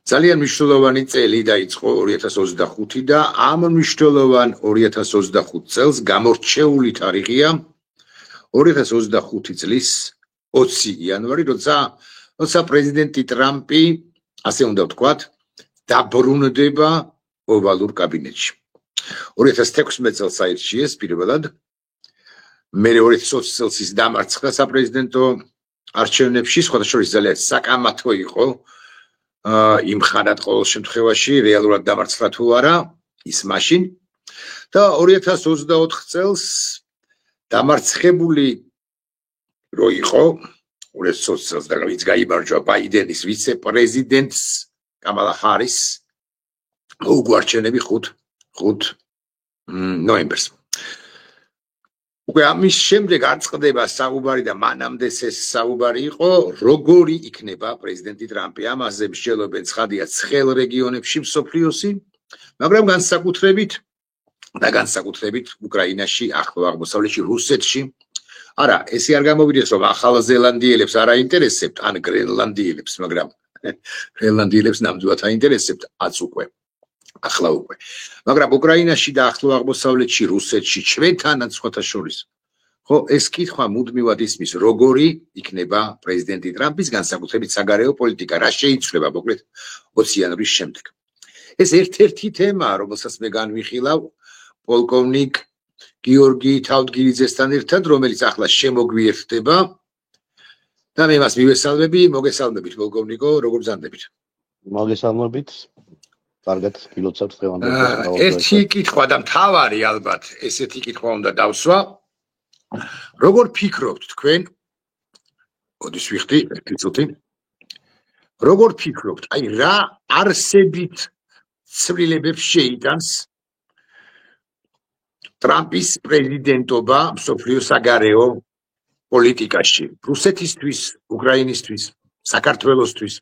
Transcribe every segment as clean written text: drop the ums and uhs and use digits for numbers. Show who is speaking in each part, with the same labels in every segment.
Speaker 1: ძალიან მნიშვნელოვანი წელი დაიწყო 2025 და ამ მნიშვნელოვან 2025 წელს გამორჩეული თარიღია 2025 წლის 20 იანვარი, როცა პრეზიდენტი ტრამპი, ასე უნდა ვთქვათ, დაბრუნდება ოვალურ კაბინეტში. 2016 წელს აირჩიეს პირველად, მე 2020 წელს ის დამარცხდა საპრეზიდენტო არჩევნებში, სხვადასხვა ძალიან საკამათო იყო იმ ხანად ყოველ შემთხვევაში რეალურად დამარცხდა თუ არა ის მაშინ და 2024 წელს დამარცხებული რო იყო 2020 წელს და ვინც გაიმარჯვა ბაიდენის ვიცე-პრეზიდენტს კამალა ჰარის მოუგვარჩენები 5 ნოემბერს. უკვე ამის შემდეგ არ წყდება საუბარი და მანამდე ეს საუბარი იყო, როგორი იქნება პრეზიდენტი ტრამპი. ამაზე მსჯელობენ ცხადია ცხელ რეგიონებში მსოფლიოსი, მაგრამ განსაკუთრებით უკრაინაში, ახლო აღმოსავლეთში, რუსეთში. არა, ესე არ გამოვიდეს, რომ ახალ ზელანდიელებს არ აინტერესებთ, ან გრენლანდიელებს, მაგრამ გრენლანდიელებს ნამდვილად აინტერესებთ, უკვე. ახლა უკვე. მაგრამ უკრაინაში და ახლო აღმოსავლეთში, რუსეთში, ჩვენთანაც სხვათა შორის. ხო, ეს კითხვა მუდმივად ისმის, როგორი იქნება პრეზიდენტი ტრამპის განსაკუთრებით საგარეო პოლიტიკა, რა შეიცვლება მოკლედ 20 იანვრის შემდეგ. ეს ერთ-ერთი თემაა, რომელსაც მე განვიხილავ პოლკოვნიკ გიორგი თავდგირიძესთან ერთად, რომელიც ახლა შემოგვიერთდება და მე მას მივესალმები, მოგესალმებით პოლკოვნიკო, როგორ ბრძანდებით?
Speaker 2: მოგესალმებით. კარგად გილოცავთ დღევანდელ
Speaker 1: დღეს. ერთი კითხვა და მთავარი ალბათ, ესეთი კითხვა უნდა დავსვა. როგორ ფიქრობთ თქვენ? ოდის ვიხდი, ერთი წუთი. როგორ ფიქრობთ? აი რა არსებით ცვლილებებს შეიტანს ტრამპის პრეზიდენტობა მსოფლიო საგარეო პოლიტიკაში, რუსეთისთვის, უკრაინისთვის, საქართველოსთვის?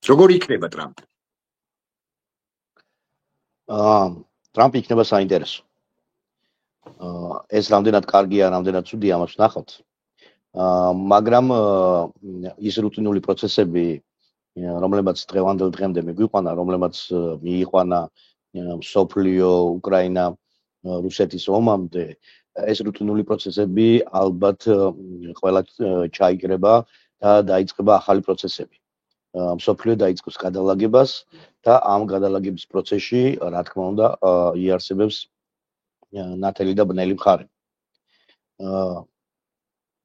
Speaker 1: როგორ იქნება ტრამპი?
Speaker 2: ტრამპი იქნება საინტერესო. ეს რამდენად კარგია, რამდენად ცუდია, ამას ვნახავთ. მაგრამ ის რუტინული პროცესები, რომლებიც დღევანდელ დღემდე მიგვიყვანა, რომლებიც მიიყვანა მსოფლიო, უკრაინა, რუსეთის ომამდე, ეს რუტინული პროცესები ალბათ ყველა ჩაიკრება და დაიწყება ახალი პროცესები. მსოფლიო დაიწყოს გადალაგებას და ამ გადალაგების პროცესში, რა თქმა უნდა, იარსებებს ნათელი და ბნელი მხარე.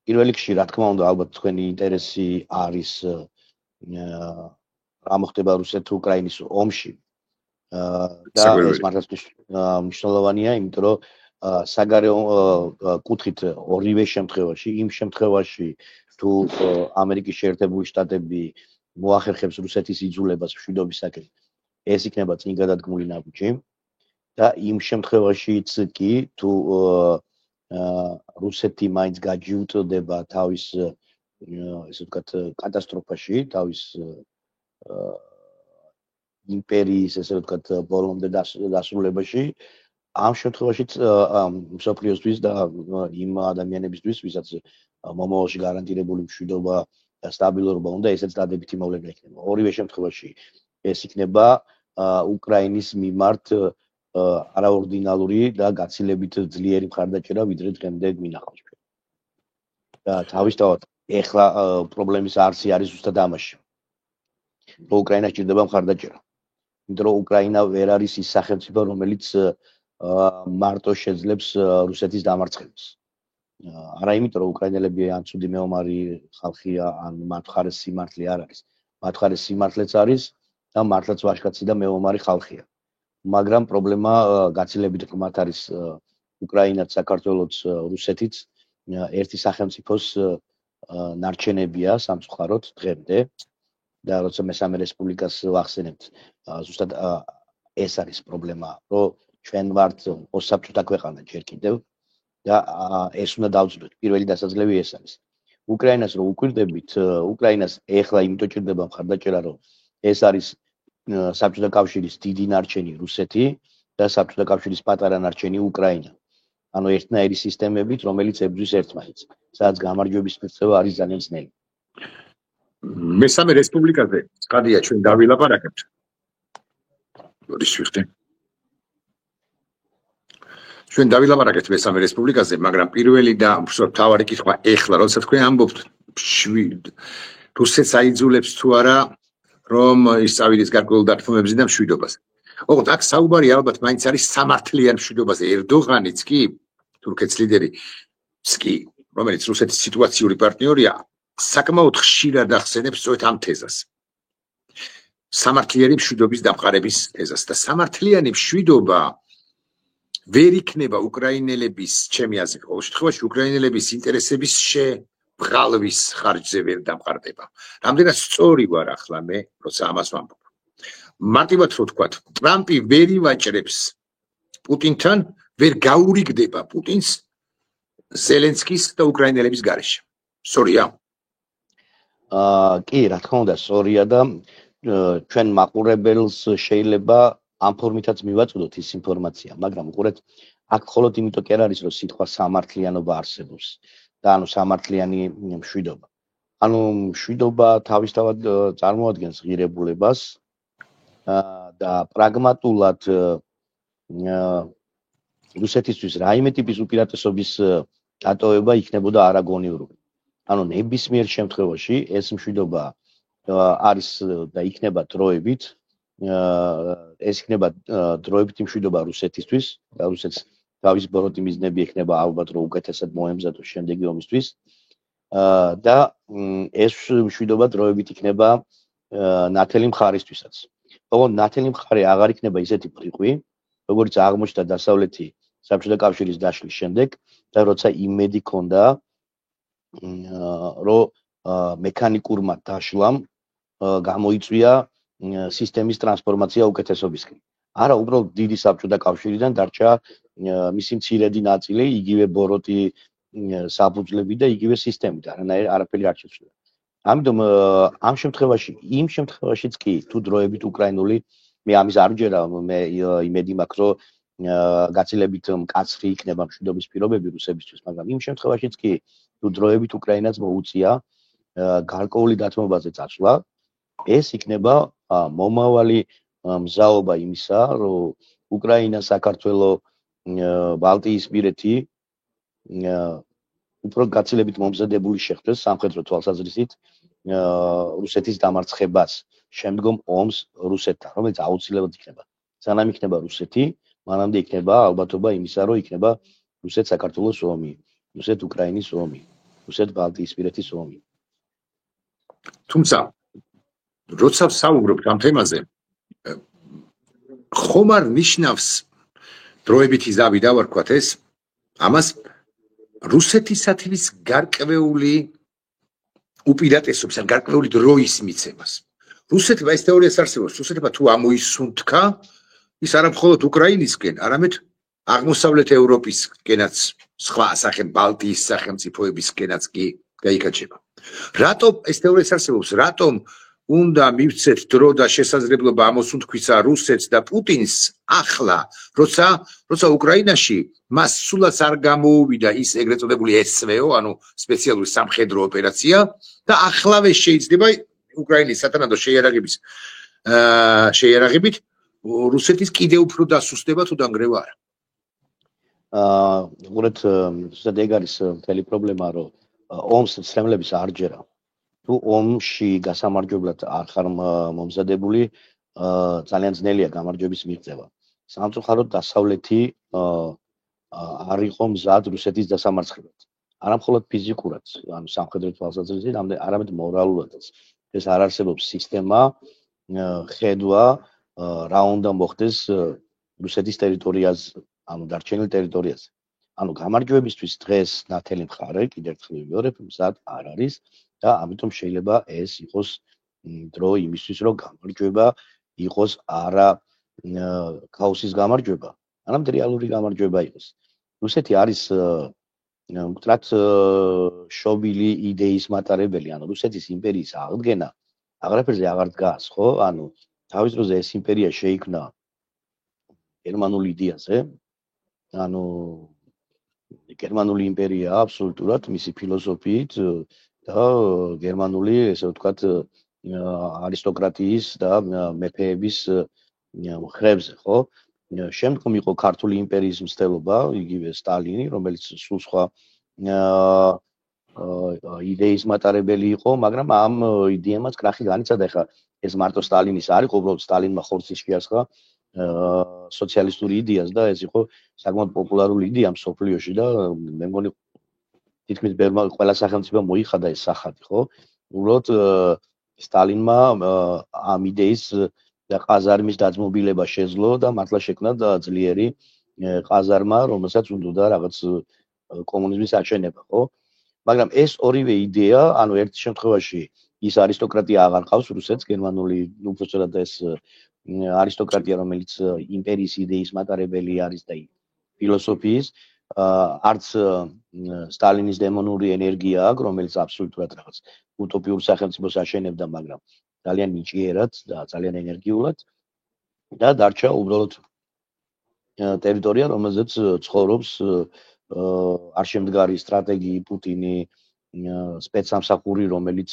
Speaker 2: პირველ რიგში, რა თქმა უნდა, ალბათ თქვენი ინტერესი არის რა მოხდება რუსეთ-უკრაინის ომში. და ეს მართლაც მნიშვნელოვანია, იმიტომ რომ საგარეო კუთხით ორივე შემთხვევაში, იმ შემთხვევაში თუ ამერიკის შეერთებული შტატები მოახერხებს რუსეთის იძულებას მშვიდობისაკენ, ეს იქნება წინ გადადგმული ნაბიჯი და იმ შემთხვევაშიც კი თუ რუსეთი მაინც გაჯიუტდება თავის ესე ვთქვათ კატასტროფაში, თავის იმპერიის ესე ვთქვათ ბოლომდე დასრულებაში, ამ შემთხვევაშიც მსოფლიოსთვის და იმ ადამიანებისთვის, ვისაც მომავალში გარანტირებული მშვიდობა და სტაბილურობა უნდა, ესეც დადებითი მოვლენა იქნება. ორივე შემთხვევაში ეს იქნება უკრაინის მიმართ არაორდინალური და გაცილებით ძლიერი მხარდაჭერა, ვიდრე დღემდე გვინახავს. და თავისთავად ეხლა პრობლემის არსი არის ზუსტად ამაში. რომ უკრაინას ჭირდება მხარდაჭერა. იმიტომ რომ უკრაინა ვერ არის ის სახელმწიფო, რომელიც მარტო შეძლებს რუსეთის დამარცხებას. არა იმიტომ რომ უკრაინელები ან ცუდი მეომარი ხალხია, ან მათ მხარეს სიმართლე არ არის. მათ მხარეს სიმართლეც არის და მართლაც ვაჟკაცი და მეომარი ხალხია. მაგრამ პრობლემა გაცილებით ღრმად არის უკრაინაც, საქართველოც, რუსეთიც ერთი სახელმწიფოს ნარჩენებია სამწუხაროდ დღემდე და როცა მესამე რესპუბლიკას ვახსენებთ, ზუსტად ეს არის პრობლემა, რომ ჩვენ ვართ ოსაბჭოთა ქვეყანა ჯერ კიდევ და ეს უნდა დავწვდეთ. პირველი დასაძლევი ეს არის. უკრაინას რო უკვირდებით, უკრაინას ეხლა იმიტომ ჭირდება მხარდაჭერა, რომ ეს არის საბჭოთა კავშირის დიდი ნარჩენი რუსეთი და საბჭოთა კავშირის პატარა ნარჩენი უკრაინა. ანუ ერთნაირი სისტემებით, რომელიც ებრძვის ერთმანეთს, სადაც გამარჯვების მიღწევა არის ძალიან ძნელი.
Speaker 1: მესამე რესპუბლიკაზე კადია ჩვენ დავილაპარაკებთ. როდის ვიხდე? ჩვენ დავილაპარაკებთ მესამე რესპუბლიკაზე, მაგრამ პირველი და მთავარი კითხვა ეხლა, როცა თქვენ ამბობთ რუსეთს აიძულებს თუ არა რომ ის წავიდეს გარკვეულ დათმობებზე და მშვიდობაზე. ოღონდ აქ საუბარი ალბათ მაინც არის სამართლიან მშვიდობაზე. ერდოღანიც კი, თურქეთის ლიდერი კი, რომელიც რუსეთის სიტუაციური პარტნიორია, საკმაოდ ხშირად ახსენებს სწორედ ამ თეზას. სამართლიანი მშვიდობის დამყარების თეზას და სამართლიანი მშვიდობა ვერ იქნება უკრაინელების, ჩემი აზრით, ყოველ შემთხვევაში უკრაინელების ინტერესების შებრალვის ხარჯზე ვერ დამყარდება. რამდენად სწორი ვარ ახლა მე, როცა ამას ვამბობ. მარტივად რო ვთქვათ, ტრამპი ვერ ივაჭრებს პუტინთან, ვერ გაურიგდება პუტინს ზელენსკის და უკრაინელების გარეშე. სწორია?
Speaker 2: კი, რა თქმა უნდა, სწორია და ჩვენ მაყურებელს შეიძლება ამ ფორმითაც მივაწოდოთ ის ინფორმაცია, მაგრამ უყურეთ, აქ მხოლოდ იმიტომ კი არ არის, რომ სიტყვა სამართლიანობა არსებობს და ანუ სამართლიანი მშვიდობა. ანუ მშვიდობა თავისთავად წარმოადგენს ღირებულებას და პრაგმატულად რუსეთისთვის რაიმე ტიპის უპირატესობის დატოვება იქნებოდა არაგონიური. ანუ ნებისმიერ შემთხვევაში ეს მშვიდობა არის და იქნება დროებით ეს იქნება დროებითი მშვიდობა რუსეთისთვის და რუსეთს თავის ბოროტი მიზნები ექნება ალბათ რომ უკეთესად მოემზადოს შემდეგი ომისთვის და ეს მშვიდობა დროებით იქნება ნათელი მხარისთვისაც. ოღონდ ნათელი მხარე აღარ იქნება ისეთი ფრიყვი, როგორც აღმოჩნდა დასავლეთი საბჭოთა კავშირის დაშლის შემდეგ და როცა იმედი ჰქონდა რომ მექანიკურმა დაშლამ გამოიწვია სისტემის ტრანსფორმაცია უკეთესობისკენ. არა, უბრალოდ დიდი საბჭოთა კავშირიდან დარჩა მისი მცირედი ნაწილი, იგივე ბოროტი საფუძვლები და იგივე სისტემით, არაფერი არ შეცვლილა. ამიტომ ამ შემთხვევაში, იმ შემთხვევაშიც კი, თუ დროებით უკრაინული, მე ამის არ ვჯერა, მე იმედი მაქვს, რომ გაცილებით მკაცრი იქნება მშვიდობის პირობები რუსებისთვის, მაგრამ იმ შემთხვევაშიც კი, თუ დროებით უკრაინას მოუწია გარკვეული დათმობაზე წასვლა, ეს იქნება მომავალი მზაობა იმისა, რომ უკრაინა, საქართველო, ბალტიისპირეთი უფრო გაცილებით მომზადებული შეხვდეს სამხედრო თვალსაზრისით რუსეთის დამარცხებას, შემდგომ ომს რუსეთთან, რომელიც აუცილებლად იქნება. სანამ იქნება რუსეთი, მანამდე იქნება ალბათობა იმისა, რომ იქნება რუსეთ-საქართველოს ომი, რუსეთ-უკრაინის ომი, რუსეთ-ბალტიისპირეთის ომი.
Speaker 1: თუმცა როცა ვსაუბრობთ ამ თემაზე, ხომ არ ნიშნავს დროებითი ზავი დავარქვათ ეს, ამას რუსეთისათვის გარკვეული უპირატესობის, ან გარკვეული დროის მიცემას. რუსეთმა ეს თეორიას არსებობს, რუსეთმა თუ ამოისუნთქა, ის არა მხოლოდ უკრაინისკენ, არამედ აღმოსავლეთ ევროპისკენაც, სხვა ბალტიის სახელმწიფოებისკენაც კი გაიკაჩება. რატომ ეს თეორიას არსებობს? რატომ უნდა მივცეთ დრო და შესაძლებლობა ამოსუნთქვისა რუსეთს და პუტინს ახლა, როცა უკრაინაში მას სულაც არ გამოუვიდა ის ეგრეთ წოდებული SVO, ანუ სპეციალური სამხედრო ოპერაცია და ახლავე შეიძლება უკრაინის სათანადო შეიარაღებით რუსეთის კიდევ უფრო დასუსტება თუ დანგრევა არა.
Speaker 2: უყურეთ, ზუსტად ეგ არის მთელი პრობლემა, რომ ომს ცრემლების არ ჯერა. თუ ომში გასამარჯვებლად არ ხარ მომზადებული, ძალიან ძნელია გამარჯვების მიღწევა. სამწუხაროდ დასავლეთი არ იყო მზად რუსეთის დასამარცხებლად. არა მხოლოდ ფიზიკურად, ანუ სამხედრო თვალსაზრისით, არამედ მორალურადაც. ეს არ არსებობს სისტემა, ხედვა, რა უნდა მოხდეს რუსეთის ტერიტორიაზე, ანუ დარჩენილ ტერიტორიაზე. ანუ გამარჯვებისთვის დღეს ნათელი მხარე, კიდევ ერთხელ ვიმეორებ, მზად არ არის და ამიტომ შეიძლება ეს იყოს დრო იმისთვის, რომ გამარჯვება იყოს არა ქაოსის გამარჯვება, არამედ რეალური გამარჯვება იყოს. რუსეთი არის მკვდრად შობილი იდეის მატარებელი, ანუ რუსეთის იმპერიის აღდგენა აღარაფერზე აღარ დგას, ხო? ანუ თავის დროზე ეს იმპერია შეიქმნა გერმანული იდეაზე, ანუ გერმანული იმპერია აბსოლუტურად მისი ფილოსოფიით და გერმანული, ესე ვთქვათ, არისტოკრატიის და მეფეების მხრებზე, ხო? შემდგომ იყო ქართული იმპერიის მცდელობა, იგივე სტალინი, რომელიც სულ სხვა იდეის მატარებელი იყო, მაგრამ ამ იდეამაც კრახი განიცადა. ეხლა ეს მარტო სტალინის არ იყო, უბრალოდ სტალინმა ხორცის შეასხა სოციალისტური იდეას და ეს იყო საკმაოდ პოპულარული იდეა მსოფლიოში და მე მგონი თითქმის ყველა სახელმწიფო მოიხადა ეს სახადი, ხო? უბრალოდ სტალინმა ამ იდეის და ყაზარმის დაძმობილება შეძლო და მართლა შექმნა ძლიერი ყაზარმა, რომელსაც უნდოდა რაღაც კომუნიზმის აჩენება, ხო? მაგრამ ეს ორივე იდეა, ანუ ერთ შემთხვევაში ის არისტოკრატია აღარ ყავს რუსეთს, გერმანული უბრალოდ ეს არისტოკრატია, რომელიც იმპერიის იდეის მატარებელი არის და ფილოსოფიის, არც სტალინის დემონური ენერგია აქვს, რომელიც აბსოლუტურად რაღაც утопიურ სახელმწიფოს აშენებდა, მაგრამ ძალიან ნიჭიერად და ძალიან ენერგიულად და დარჩა უბრალოდ ტერიტორია, რომელზეც ცხოვრობს არ შემდგარი სტრატეგი პუტინი, სპეცსამსახური, რომელმაც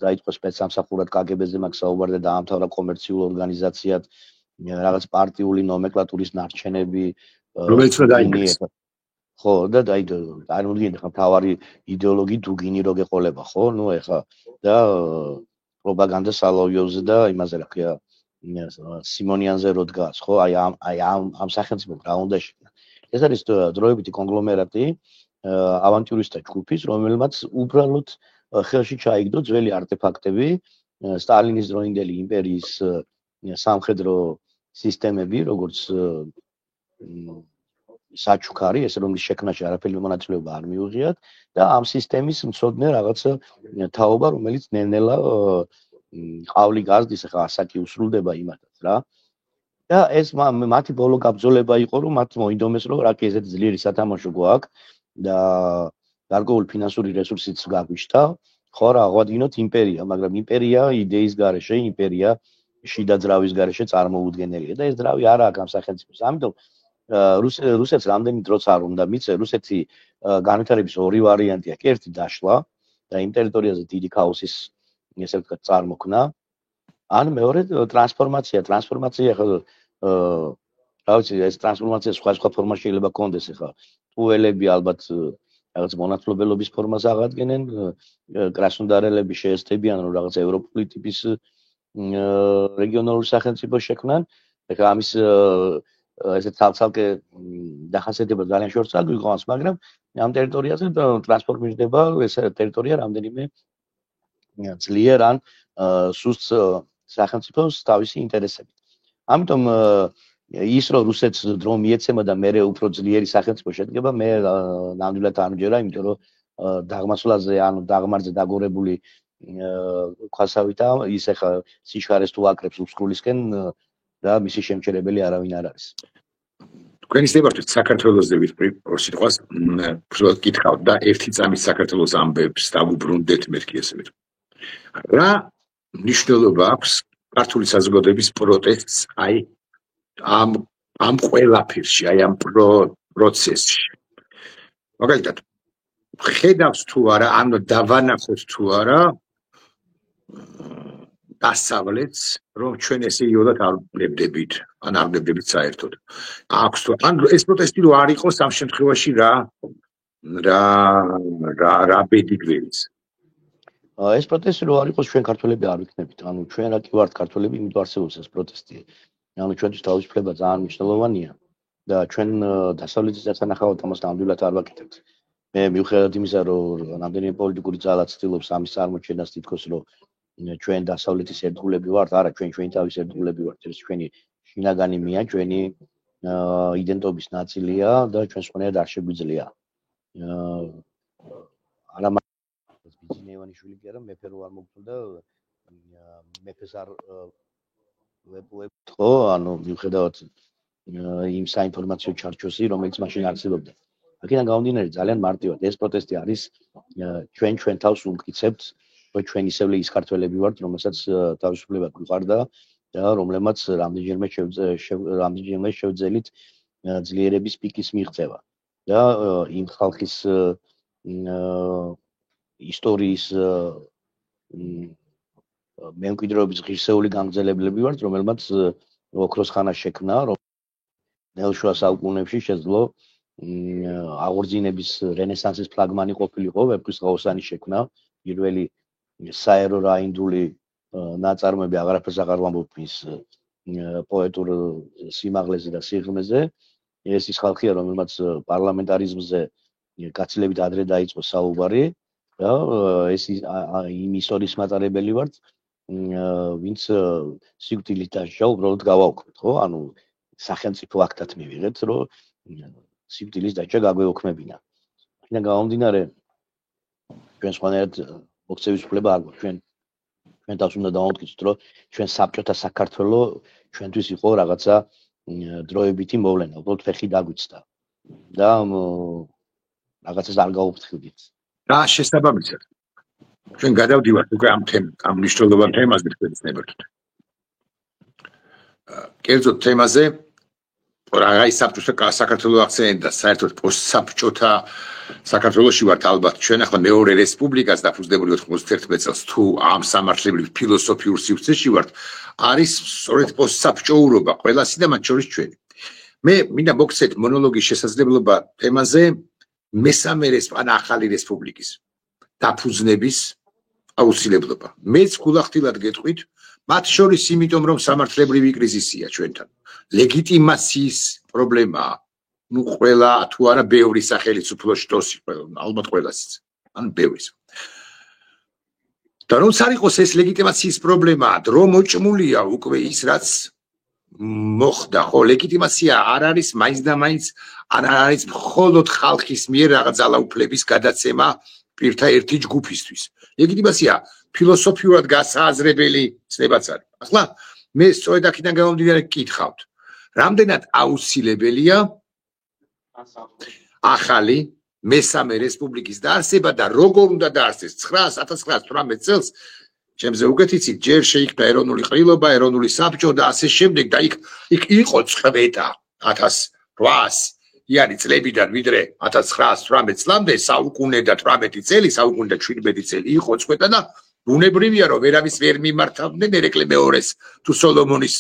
Speaker 2: დაიწყო სპეცსამსახურად KGB-ზე მაგ საუბარდა და დაამთავრა კომერციულ ორგანიზაციად, რაღაც პარტიული ნომენკლატურის ნარჩენები,
Speaker 1: რომელიც დაიწყო.
Speaker 2: ხო, და წარმოიდგინეთ, ხა თავარი იდეოლოგი დუგინი რო გეყოლება, ხო? ნუ ეხა და პროპაგანდა სალოიოვზე და იმაზე რა ქვია, სიმონიანზე რო დგას, ხო? აი ამ სახელმწიფო რა უნდა შექმნა. ეს არის დროებითი კონგლომერატი ავანტიურისტთა ჯგუფის, რომელმაც უბრალოდ ხელში ჩაიგდო ძველი არტეფაქტები, სტალინის დროინდელი იმპერიის სამხედრო სისტემები, როგორც საჩუქარი, ეს რომლის შექმნაში არაფერი მონაწილეობა არ მიუღიათ და ამ სისტემის მცოდნე რაღაცა თაობა, რომელიც ნელ-ნელა ყავლი გაზდის, ახლა ასაკი უსრულდება იმათაც რა. და ეს მათი ბოლო გაბრძოლება იყო, რომ მათ მოინდომეს, რომ რა კი ესეთი ძლიერი სათამაშო გვაქვს და გარკვეული ფინანსური რესურსიც გაგვიშთა, ხო რა, აღვადგინოთ იმპერია, მაგრამ იმპერია იდეის გარეშე, იმპერია შიდა ძრავის გარეშე წარმოუდგენელია და ეს ძრავი არ აქვს ამ სახელმწიფოს. ამიტომ რუსეთს რამდენი დროც არ უნდა მიცე, რუსეთი განვითარების ორი ვარიანტი აქვს. ერთი დაშლა და იმ ტერიტორიაზე დიდი ქაოსის, ესე ვთქვათ, წარმოქმნა. ან მეორე ტრანსფორმაცია ახლა რა ვიცი, ეს ტრანსფორმაცია სხვა ფორმაში შეიძლება კონდეს, ახლა ტუელები ალბათ რაღაც მონათლობელობის ფორმას აღადგენენ, კრასნოდარელები შეესწებიან, რომ რაღაც ევროპული ტიპის რეგიონალური სახელმწიფო შექმნან. ახლა ამის ესე ცალკე დახასიათება ძალიან შორს არ გვიყვანს, მაგრამ ამ ტერიტორიაზე ტრანსფორმირდება ეს ტერიტორია რამდენიმე ძლიერ ან სუსტ სახელმწიფოს თავისი ინტერესებით. ამიტომ ის რომ რუსეთს დრო მიეცემა და მეორე უფრო ძლიერი სახელმწიფო შედგება, მე ნამდვილად არ მჯერა, იმიტომ რომ დაღმასვლაზე ან დაღმარზე დაგორებული ქვასავითა ის ახლა სიჩქარეს თუ აკრებს უსკრულისკენ და მისი შემჩერებელი არავინ არ არის.
Speaker 1: თქვენი სტებართვით საქართველოსზე ვიტყვი ორ სიტყვას, უბრალოდ გითხავთ და ერთი წამის საქართველოს ამბებს დავუბრუნდეთ მეთქი ესე ვიტყვი. რა მნიშვნელობა აქვს ქართული საზოგადოების პროტესტს აი ამ ყველაფერში, აი ამ პროცესში? მაგალითად, ხედავს თუ არა, ანუ დავანახოთ თუ არა დასავლეთს, რომ ჩვენ ესე იოდათ არ ვნებდებით, ან არ ვნებდებით საერთოდ. აქვს თუ ან ეს პროტესტი რო არ იყოს ამ შემთხვევაში რა ბედი გვერდის?
Speaker 2: ეს პროტესტი რო არ იყოს, ჩვენ ქართველები არ ვიქნებით. ანუ ჩვენ რა კი ვართ ქართველები, იმიტომ არსებობს ეს პროტესტი. ანუ ჩვენთვის თავისუფლება ძალიან მნიშვნელოვანია და ჩვენ დასავლეთის დასანახავად ამას ნამდვილად არ ვაკეთებთ. მე მიუხედავად იმისა, რომ რამდენიმე პოლიტიკური ძალა ცდილობს ამის წარმოჩენას, თითქოს რომ ჩვენ დასავლეთის ერთგულები ვართ, არა, ჩვენი თავის ერთგულები ვართ, ეს ჩვენი შინაგანი მია, ჩვენი იდენტობის ნაწილია და ჩვენ სხვანაირად არ შეგვიძლია. არა ბიძინეევანიშვილი კი არა, მეფე რო არ მოგწონდა, მეფეს არ ვეპოვებთ, ხო, ანუ მიუხედავად იმ საინფორმაციო ჩარჩოსი, რომელიც მაშინ არსებობდა. აქედან გამომდინარე, ძალიან მარტივად ეს პროტესტი არის ჩვენ თავს უმტკიცებთ, რომ ჩვენ ისევ ის ქართველები ვართ, რომელსაც თავისუფლება გვიყარდა და რომლებმაც რამდენჯერმე შევძელით ძლიერების პიკის მიღწევა და იმ ხალხის ისტორიის მემკვიდრეობის ღირსეული გამგზელებლები ვართ, რომელმაც ოქროს ხანა შექმნა, რომ ნეოშუა საუკუნეებში შეძლო აღორძინების რენესანსის ფლაგმანი ყოფილიყო, ვეფხისტყაოსანი შექმნა, პირველი საერო რაინდული ნაწარმოები აღარაფერს აღარ ვამბობ მის პოეტურ სიმაღლეზე და სიღრმეზე. ეს ის ხალხია, რომელმაც პარლამენტარიზმზე გაცილებით ადრე დაიწყო საუბარი და ეს იმ ისტორიის მატარებელი ვართ, ვინც სიკვდილით დასჯა უბრალოდ გავაუქმეთ, ხო? ანუ სახელმწიფო აქტად მივიღეთ, რომ სიკვდილის დასჯა გაგვეოქმებინა. იქიდან გამომდინარე, ჩვენ სხვანაირად მოქცევის უფლება არ გვაქვს. ჩვენ თავს უნდა დავამტკიცოთ, რომ ჩვენ საბჭოთა საქართველო ჩვენთვის იყო რაღაცა დროებითი მოვლენა, უბრალოდ ფეხი დაგვიცდა და რაღაცას არ გავუფრთხილდით.
Speaker 1: და შესაბამისად ჩვენ გადავდივართ უკვე ამ მნიშვნელოვან თემაზე თქვენებთ. კერძოდ თემაზე რაღაც საბჭოთა საქართველოს აქცენტი და საერთოდ პოსტსაბჭოთა საქართველოში ვართ ალბათ ჩვენ ახლა მეორე რესპუბლიკას დაფუძნებული 91 წელს თუ ამ სამართლებრივ ფილოსოფიურ სივრცეში ვართ არის სწორედ პოსტსაბჭოურობა ყველასი და მათ შორის ჩვენი. მე მინდა მოგცეთ მონოლოგის შესაძლებლობა თემაზე მესამე ახალი რესპუბლიკის დაფუძნების აუცილებლობა. მეც გულახდილად გეტყვით, მათ შორის იმიტომ რომ სამართლებრივი კრიზისია ჩვენთან. ლეგიტიმაციის პრობლემაა. ნუ ყველა თუ არა ბევრი სახელმწიფო შტოსი ალბათ ყველასიც. ან ბევრის. და როცა არ იყოს ეს ლეგიტიმაციის პრობლემა, დრო მოჭმულია უკვე ის რაც მოხდა, ხო, ლეგიტიმაცია არ არის მაინც და მაინც არ არის მხოლოდ ხალხის მიერ რაღაც ძალაუფლების გადაცემა პირთა ერთი ჯგუფისთვის. ლეგიტიმაცია ფილოსოფიურად გასააზრებელი ცნებაც არის. ახლა მე სწორედ აქედან გამომდინარე გკითხავთ, რამდენად აუცილებელია ახალი მესამე რესპუბლიკის დაარსება და როგორ უნდა დაარსდეს 1918 წელს ჩემზე უკეთიცით ჯერ შეიქმნა ეროვნული ყრილობა, ეროვნული საბჭო და ასე შემდეგ და იქ იყო წყვეტა 1800-იანი წლებიდან ვიდრე 1918 წლამდე საუკუნე და 18 წელი, საუკუნე და 17 წელი იყო წყვეტა და ბუნებრივია რომ ვერავის ვერ მიმართავდნენ ერეკლე მეორეს თუ სოლომონის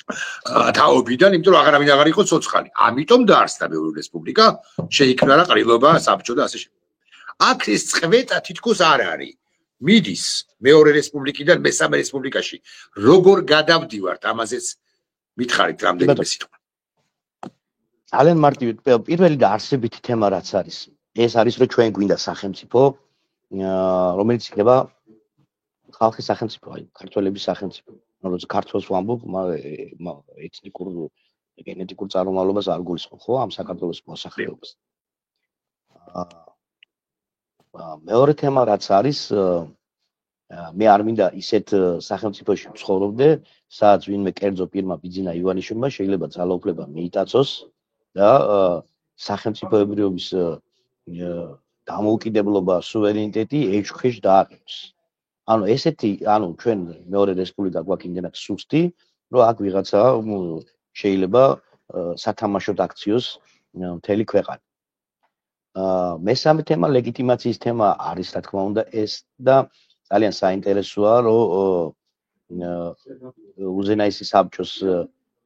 Speaker 1: თაობიდან, იმიტომ რომ აღარავინ აღარ იყო ცოცხალი. ამიტომ დაარსდა მეორე რესპუბლიკა, შეიქმნა რა ყრილობა, საბჭო და ასე შემდეგ. აქ ეს წყვეტა თითქოს არ არის. მიდის მეორე რესპუბლიკიდან მესამე რესპუბლიკაში. როგორ გადავდივართ, ამაზეც მითხარით რამდენიმე სიტყვა.
Speaker 2: ძალიან მარტივი პირველი და არსებითი თემა რაც არის, ეს არის რომ ჩვენ გვინდა სახელმწიფო, რომელიც იქნება ხალხის სახელმწიფო, აი ქართველების სახელმწიფო. როცა ქართველს ვამბობ, ეთნიკურ გენეტიკურ წარმომავლობას არ გულისხმობ, ხო, ამ საქართველოს მოსახლეობას. მეორე თემა რაც არის, მე არ მინდა ისეთ სახელმწიფოში ვცხოვრობდე, სადაც ვინმე კერძო პირმა ბიძინა ივანიშვილმა შეიძლება ძალაუფლება მიიტაცოს და სახელმწიფოებრიობის დამოუკიდებლობა, სუვერენიტეტი ეჭვქვეშ დააყენოს. ანუ ესეთი, ჩვენ მეორე რესპუბლიკა გვაქვს იმდენად სუსტი, რომ აქ ვიღაცა შეიძლება სათამაშოდ აქციოს მთელი ქვეყანა. მესამე თემა ლეგიტიმაციის თემა არის, რა თქმა უნდა, ეს და ძალიან საინტერესოა, რომ უზენაესი საბჭოს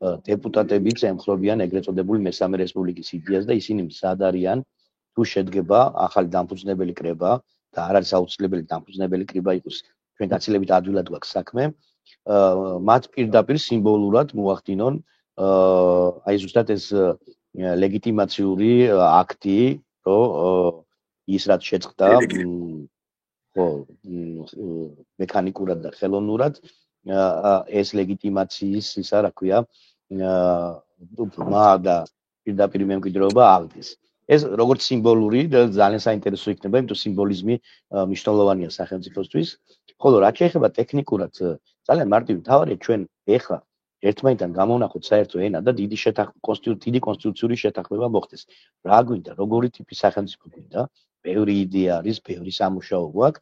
Speaker 2: დეპუტატებიც ემხრობიან ეგრეთ წოდებული მესამე რესპუბლიკის იდეას და ისინი მზად არიან თუ შედგება ახალი დამფუძნებელი კრება და არ არის აუცილებელი დამფუძნებელი კრება იყოს, ჩვენ გაცილებით ადვილად გვაქვს საქმე, მათ პირდაპირ სიმბოლურად მოახდინონ აი ზუსტად ეს ლეგიტიმაციური აქტი, რომ ის რაც შეწყდა ხო მექანიკურად და ხელოვნურად ეს ლეგიტიმაციის ისა რა ქვია და პირდაპირ მემკვიდრეობა აღდგეს. ეს როგორც სიმბოლური და ძალიან საინტერესო იქნება, იმიტომ სიმბოლიზმი მნიშვნელოვანია სახელმწიფოსთვის. ხოლო რაც შეეხება ტექნიკურად, ძალიან მარტივი თავარია ჩვენ ეხლა ერთმანეთთან გამოვნახოთ საერთო ენა და დიდი კონსტიტუციური შეთანხმება მოხდეს. რა გვინდა, როგორი ტიპის სახელმწიფო გვინდა, ბევრი იდეა არის, ბევრი სამუშაო გვაქვს,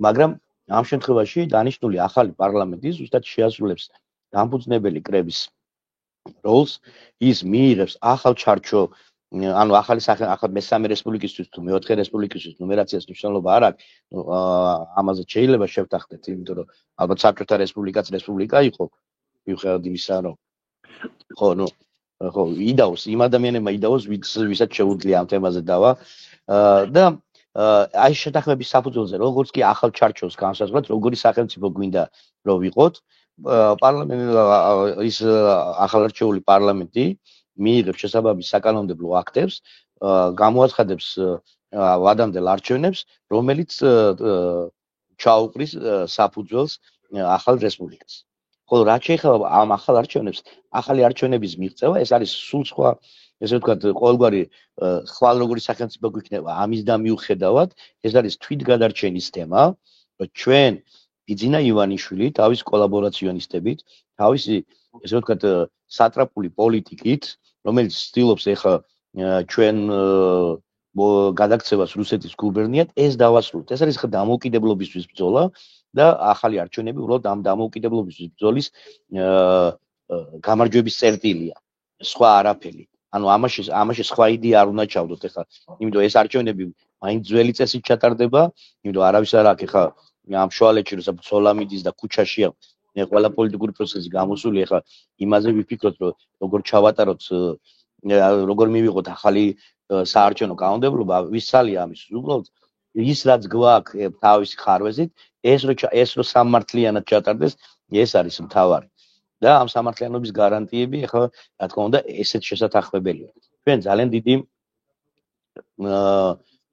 Speaker 2: მაგრამ ამ შემთხვევაში დანიშნული ახალი პარლამენტი ზუსტად შეასრულებს დამფუძნებელი კრების როლს, ის მიიღებს ახალ ჩარჩო ანუ ახალი მესამე რესპუბლიკისთვის თუ მეოთხე რესპუბლიკისთვის ნუმერაციას მნიშვნელობა არ აქვს, ამაზე შეიძლება შევთანხმდეთ, იმიტომ რომ ალბათ საბჭოთა რესპუბლიკაც რესპუბლიკა იყო, მიუხედავად იმისა, რომ ხო, იდაოს იმ ადამიანებმა იდაოს, ვისაც შეუძლია ამ თემაზე დავა და აი შეთანხმების საფუძველზე, როგორც კი ახალ ჩარჩოს განსაზღვრად, როგორი სახელმწიფო გვინდა რომ ვიყოთ, ის ახალარჩეული პარლამენტი მიიღებს შესაბამის საკანონმდებლო აქტებს, გამოაცხადებს ვადამდელ არჩევნებს, რომელიც ჩაუყრის საფუძველს ახალ რესპუბლიკას. ხოლო რაც შეეხება ამ ახალ არჩევნებს, ახალი არჩევნების მიღწევა, ეს არის სულ სხვა, ესე ვთქვათ, ყოველგვარი ხვალ როგორი სახელმწიფო გვიქნება, ამის და მიუხედავად, ეს არის თვითგადარჩენის თემა, რომ ჩვენ ბიძინა ივანიშვილი თავის კოლაბორაციონისტებით, თავისი, ესე ვთქვათ, სატრაპული პოლიტიკით, რომელიც ცდილობს ეხლა ჩვენ გადაქცევას რუსეთის გუბერნიად, ეს დავასრულოთ. ეს არის ხა დამოუკიდებლობისთვის ბრძოლა და ახალი არჩევნები უბრალოდ ამ დამოუკიდებლობისთვის ბრძოლის გამარჯვების წერტილია. სხვა არაფერი. ანუ ამაში სხვა იდეა არ უნდა ჩავდოთ ეხლა, იმიტომ ეს არჩევნები მაინც ძველი წესით ჩატარდება, იმიტომ არავის არ აქვს ეხლა ამ შუალედში როცა სოლამიდის და ქუჩაშია ყველა პოლიტიკური პროცესი გამოსული, ეხლა იმაზე ვიფიქროთ, რომ როგორ ჩავატაროთ, როგორ მივიღოთ ახალი საარჩევნო კანონმდებლობა, ვისალია ამის. უბრალოდ ის რაც გვაქვს თავისი ხარვეზით, ეს რო სამართლიანად ჩატარდეს, ეს არის მთავარი. და ამ სამართლიანობის გარანტიები ეხლა რა თქმა უნდა ესეც შესათანხმებელია. ჩვენ ძალიან დიდი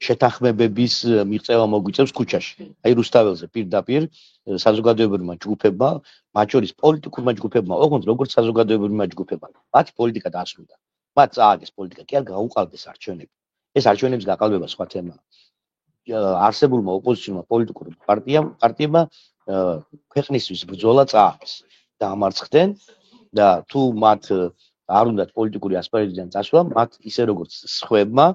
Speaker 2: შეთანხმებების მიღწევა მოგვიწევს ქუჩაში. აი რუსთაველზე პირდაპირ საზოგადოებრივმა ჯგუფებმა, მათ შორის პოლიტიკურმა ჯგუფებმა, ოღონდ როგორც საზოგადოებრივმა ჯგუფებმა, მათი პოლიტიკა დასრულდა. მათ წააგეს პოლიტიკა, კი არ გაუყალდეს არჩევნები. ეს არჩევნების გაყალბება სხვა თემაა. არსებულმა ოპოზიციურმა პოლიტიკურ პარტიებმა ქვეყნისთვის ბრძოლა წააგეს. დაამარცხდნენ და თუ მათ არ უნდათ პოლიტიკური ასპარეზიდან წასვლა, მათ ისე როგორც სხვებმა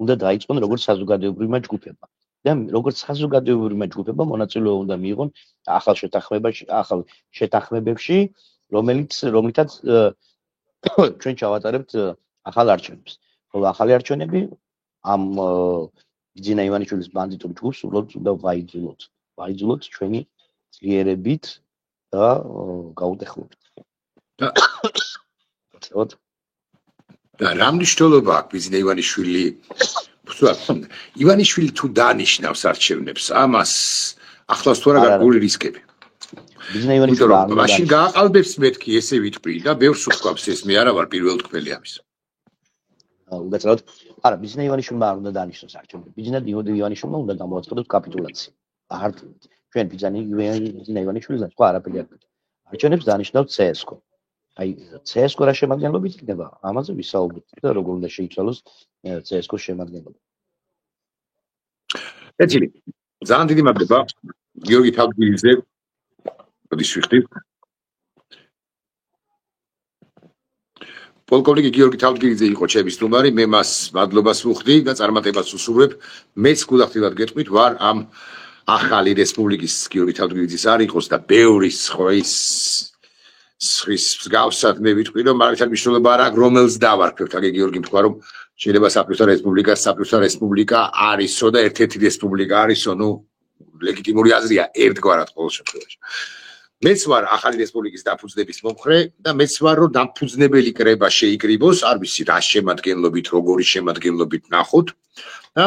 Speaker 2: უნდა დაიწყონ როგორც საზოგადოებრივმა ჯგუფებმა. და როგორც საზოგადოებრივმა ჯგუფებმა მონაწილეობა უნდა მიიღონ ახალ შეთანხმებებში, რომლითაც ჩვენ ჩავატარებთ ახალ არჩევნებს. ხოლო ახალი არჩევნები ამ ბიძინა ივანიშვილის ბანდიტურ ჯგუფს უბრალოდ უნდა ვაიძულოთ ჩვენი ძლიერებით და გაუტეხლობით.
Speaker 1: და რა მნიშვნელობა აქვს ბიძინა ივანიშვილი? ივანიშვილი თუ დანიშნავს არჩევნებს, ამას ახლავს თუ არა გარკვეული რისკები?
Speaker 2: ბიძინა ივანიშვილი
Speaker 1: მაშინ გააყალბებს მეთქი, ესე ვიტყვი და ბევრს უყვავს ეს, მე არა ვარ პირველ თქმელი ამის.
Speaker 2: უგაცრავად, არა, ბიძინა ივანიშვილმა არ უნდა დანიშნოს არჩევნები. ბიძინა ივანიშვილმა უნდა გამოაცხადოს კაპიტულაცია. არტილით. ჩვენ ბიძინა ივანიშვილის სხვა არაფერი არ გვქონდა. არჩევნებს დანიშნავს CSKO. აი CSKO რა შემადგენლობით იქნება? ამაზე ვისაუბრეთ და როგორ უნდა შეიცვალოს CSKO-ს შემადგენლობა.
Speaker 1: ეცილი, ძალიან დიდი მადლობა გიორგი თავდგირიძე. მოდის ვიხდით. პოლკოვნიკი გიორგი თავდგირიძე იყო ჩემი სტუმარი, მე მას მადლობას ვუხდი და წარმატებას ვუსურვებ. მეც გულახდილად გეტყვით, ვარ ამ ახალი რესპუბლიკის გიორგი თავდგირიძის არ იყოს და ბევრი სხვის მსგავსად მე ვიტყვი, რომ მაგალითად მნიშვნელობა არ აქვს, რომელს დავარქვევთ. აგე გიორგი თქვა, რომ შეიძლება საბჭოთა რესპუბლიკა არისო და ერთ-ერთი რესპუბლიკა არისო, ნუ ლეგიტიმური აზრია ერთგვარად ყოველ შემთხვევაში. მეც ვარ ახალი რესპუბლიკის დაფუძნების მომხრე და მეც ვარ, რომ დამფუძნებელი კრება შეიკრიბოს, არ ვიცი რა შემადგენლობით, როგორი შემადგენლობით ნახოთ და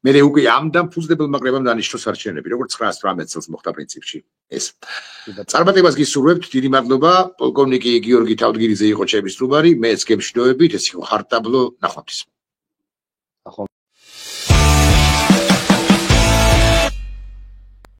Speaker 1: მე უკვე ამ დამფუძნებელმა კრებამ დანიშნოს არჩევნები, როგორც 1918 წელს მოხდა პრინციპში ეს. წარმატებას გისურვებთ, დიდი მადლობა. პოლკოვნიკი გიორგი თავდგირიძე იყო ჩემი სტუმარი, მეც გემშვიდობებით, ეს იყო ჰარტაბლო, ნახვამდის.